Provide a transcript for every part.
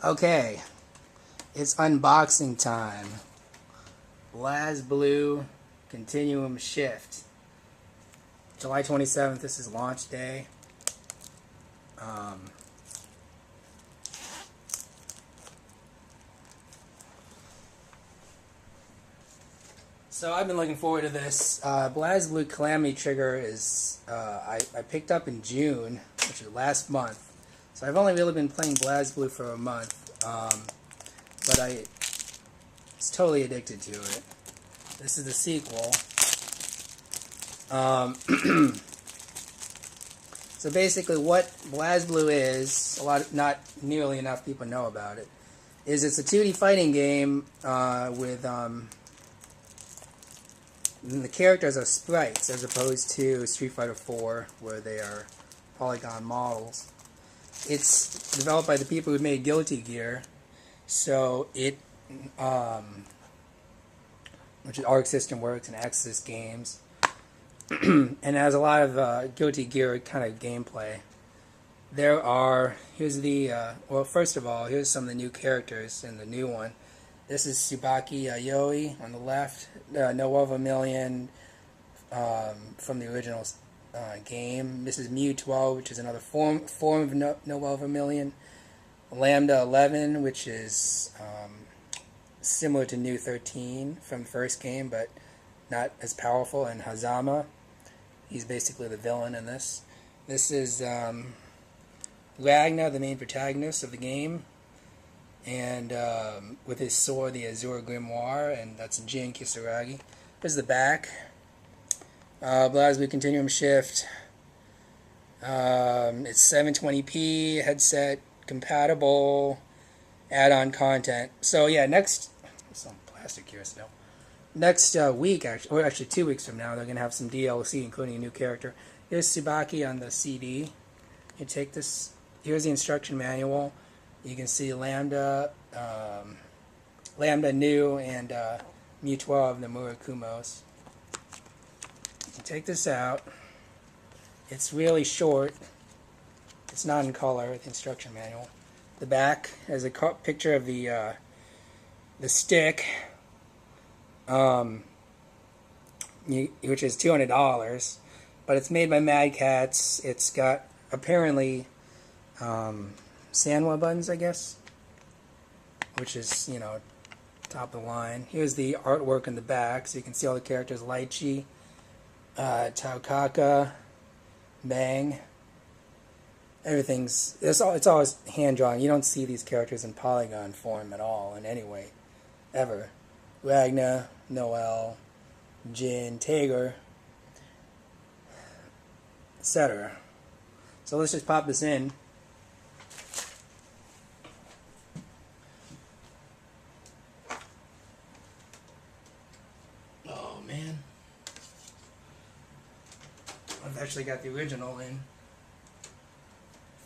Okay, it's unboxing time. Blazblue Continuum Shift. July 27th, this is launch day. So I've been looking forward to this. Blazblue Calamity Trigger is, I picked up in June, which is last month. So I've only really been playing Blazblue for a month, but I was totally addicted to it. This is the sequel. So basically what Blazblue is, not nearly enough people know about it, is it's a 2D fighting game with the characters are sprites as opposed to Street Fighter 4 where they are polygon models. It's developed by the people who made Guilty Gear, so it, which is Arc System Works and Axis Games, and it has a lot of Guilty Gear kind of gameplay. There are, here's the, well, first of all, here's some of the new characters in the new one. This is Tsubaki Yayoi on the left, NOEL VERMILLION from the original game. This is Mew12, which is another form of NOEL VERMILLIon. Lambda 11, which is similar to New 13 from the first game, but not as powerful. And Hazama, he's basically the villain in this. This is Ragnar, the main protagonist of the game, and with his sword, the Azure Grimoire, and that's Jin Kisaragi. Here's the back. Blazblue Continuum Shift. It's 720p, headset compatible, add-on content. So yeah, next, some plastic here still. Next week, or actually 2 weeks from now, they're going to have some DLC, including a new character. Here's Tsubaki on the CD. You take this, here's the instruction manual. You can see Lambda, Lambda New, and Mew12, the Murakumos. You can take this out. It's really short. It's not in color, the instruction manual. The back has a picture of the stick, which is $200, but it's made by Mad Catz. It's got apparently Sanwa buttons, I guess, which is, you know, top of the line. Here's the artwork in the back, so you can see all the characters: Lychee, TAOKAKA, Bang. Everything's, it's always hand drawn. You don't see these characters in polygon form at all in any way, ever. Ragnar, NOEL, Jin, Tager, etc. So let's just pop this in. Oh man, I've actually got the original in.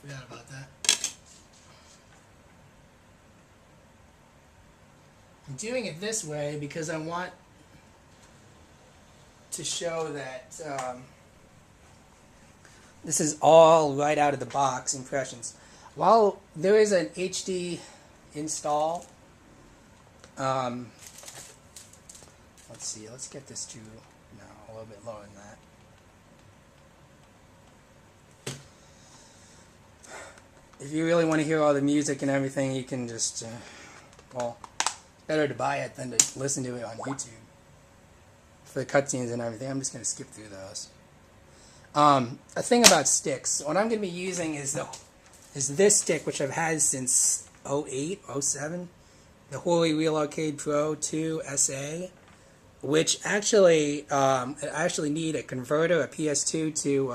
Forgot about that. I'm doing it this way because I want to show that this is all right out of the box impressions. While there is an HD install, let's see, let's get this to, no, a little bit lower than that. If you really want to hear all the music and everything, you can just, well, better to buy it than to listen to it on YouTube. For the cutscenes and everything, I'm just going to skip through those. A thing about sticks, what I'm going to be using is this stick, which I've had since 08, 07, the Holy Real Arcade Pro 2 SA, which actually, I actually need a converter, a PS2 to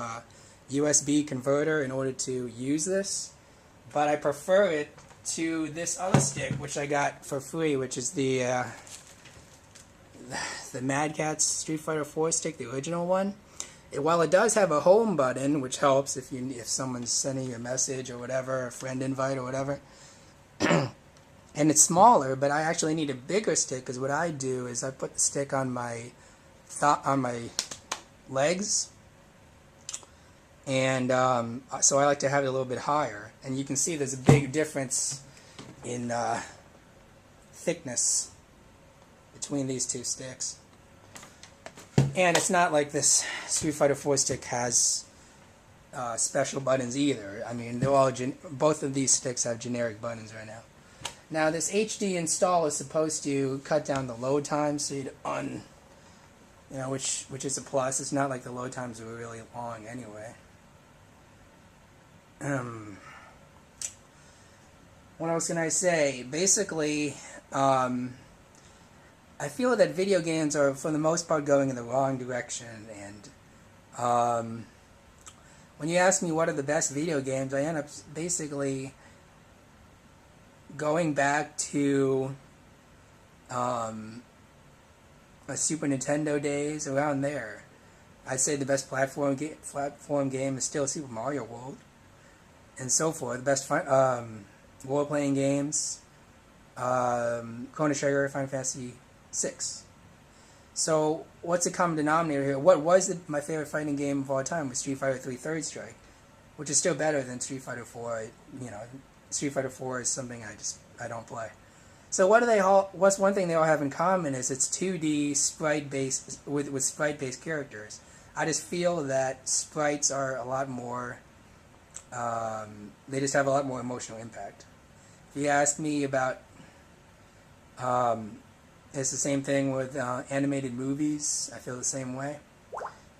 USB converter in order to use this. But I prefer it to this other stick, which I got for free, which is the Mad Catz Street Fighter 4 stick, the original one. While it does have a home button, which helps if someone's sending you a message or whatever, a friend invite or whatever, and it's smaller, but I actually need a bigger stick, because what I do is I put the stick on my legs. And so I like to have it a little bit higher. And you can see there's a big difference in thickness between these two sticks. And it's not like this Street Fighter 4 stick has special buttons either. I mean, they're all both of these sticks have generic buttons right now. Now, this HD install is supposed to cut down the load time, so you'd which is a plus. It's not like the load times were really long anyway. What else can I say? Basically, I feel that video games are, for the most part, going in the wrong direction. And when you ask me what are the best video games, I end up basically going back to Super Nintendo days, around there. I'd say the best platform game is still Super Mario World, and so forth. The best role-playing games, Chrono Trigger, Final Fantasy VI. So, what's the common denominator here? What was my favorite fighting game of all time was Street Fighter 3 Third Strike, which is still better than Street Fighter 4. Street Fighter 4 is something I don't play. So what's one thing they all have in common is it's 2D sprite-based with sprite-based characters. I just feel that sprites are a lot more, they just have a lot more emotional impact. If you ask me about, it's the same thing with animated movies. I feel the same way.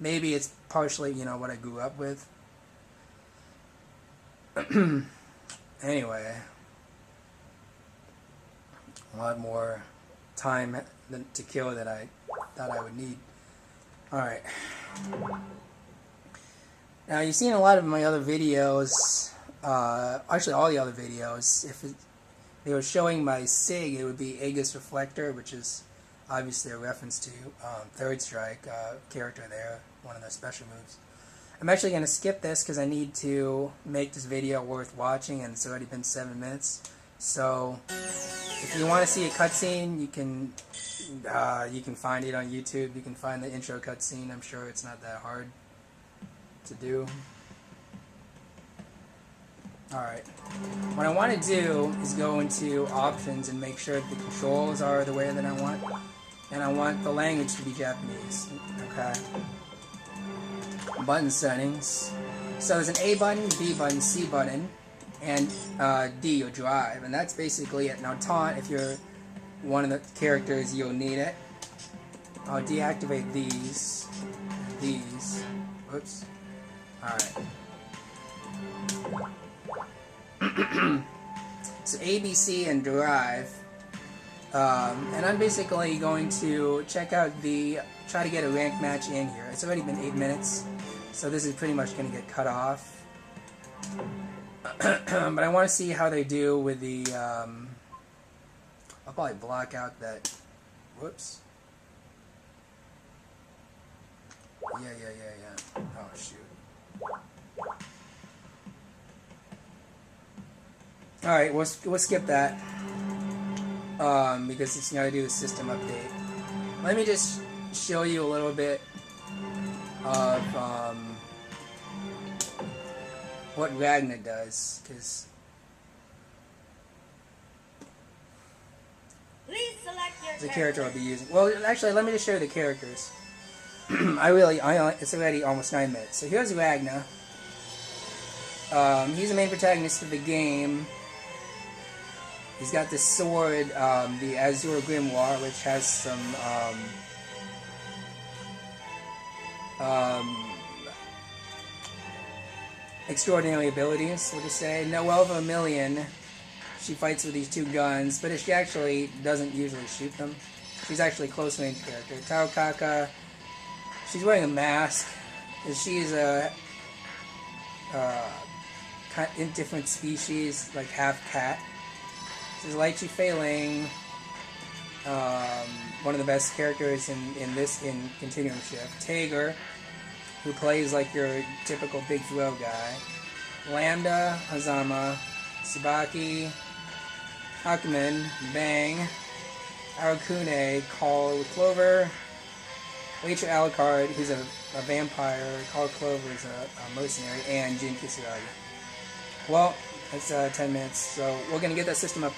Maybe it's partially, what I grew up with. Anyway, a lot more time to kill than I thought I would need. Alright. Now, you've seen a lot of my other videos, actually all the other videos. If they were showing my SIG, it would be Aegis Reflector, which is obviously a reference to Third Strike character there, one of the special moves. I'm actually going to skip this because I need to make this video worth watching, and it's already been 7 minutes. So, if you want to see a cutscene, you can find it on YouTube. You can find the intro cutscene. I'm sure it's not that hard to do. Alright. What I want to do is go into options and make sure the controls are the way that I want. And I want the language to be Japanese. Okay. Button settings. So there's an A button, B button, C button, and D, or drive. And that's basically it. Now taunt, if you're one of the characters, you'll need it. I'll deactivate these. Whoops. Alright. So A, B, C, and drive. And I'm basically going to check out try to get a ranked match in here. It's already been 8 minutes, so this is pretty much going to get cut off. But I want to see how they do with the, I'll probably block out that, whoops. Yeah. Oh, shoot. Alright, we'll skip that. Because it's got to do the system update. Let me just show you a little bit of what Ragnar does, because the character I'll be using. Well, actually, let me just show you the characters. It's already almost 9 minutes. So here's Ragnar. He's the main protagonist of the game. He's got this sword, the Azure Grimoire, which has some extraordinary abilities, we'll just say. NOEL VERMILLION, she fights with these two guns, but she actually doesn't usually shoot them. She's actually a close range character. TAOKAKA, she's wearing a mask. She's a different species, like half cat. This is Lychee Fei-Ling, one of the best characters in Continuum Shift. Tager, who plays like your typical big throw guy. Lambda, Hazama, Tsubaki, HAKU-MEN, Bang, Aracune, Call Clover, Rachel Alucard, who's a vampire, Call Clover is a mercenary, and Jin Kisaragi. Well, that's 10 minutes, so we're going to get that system update.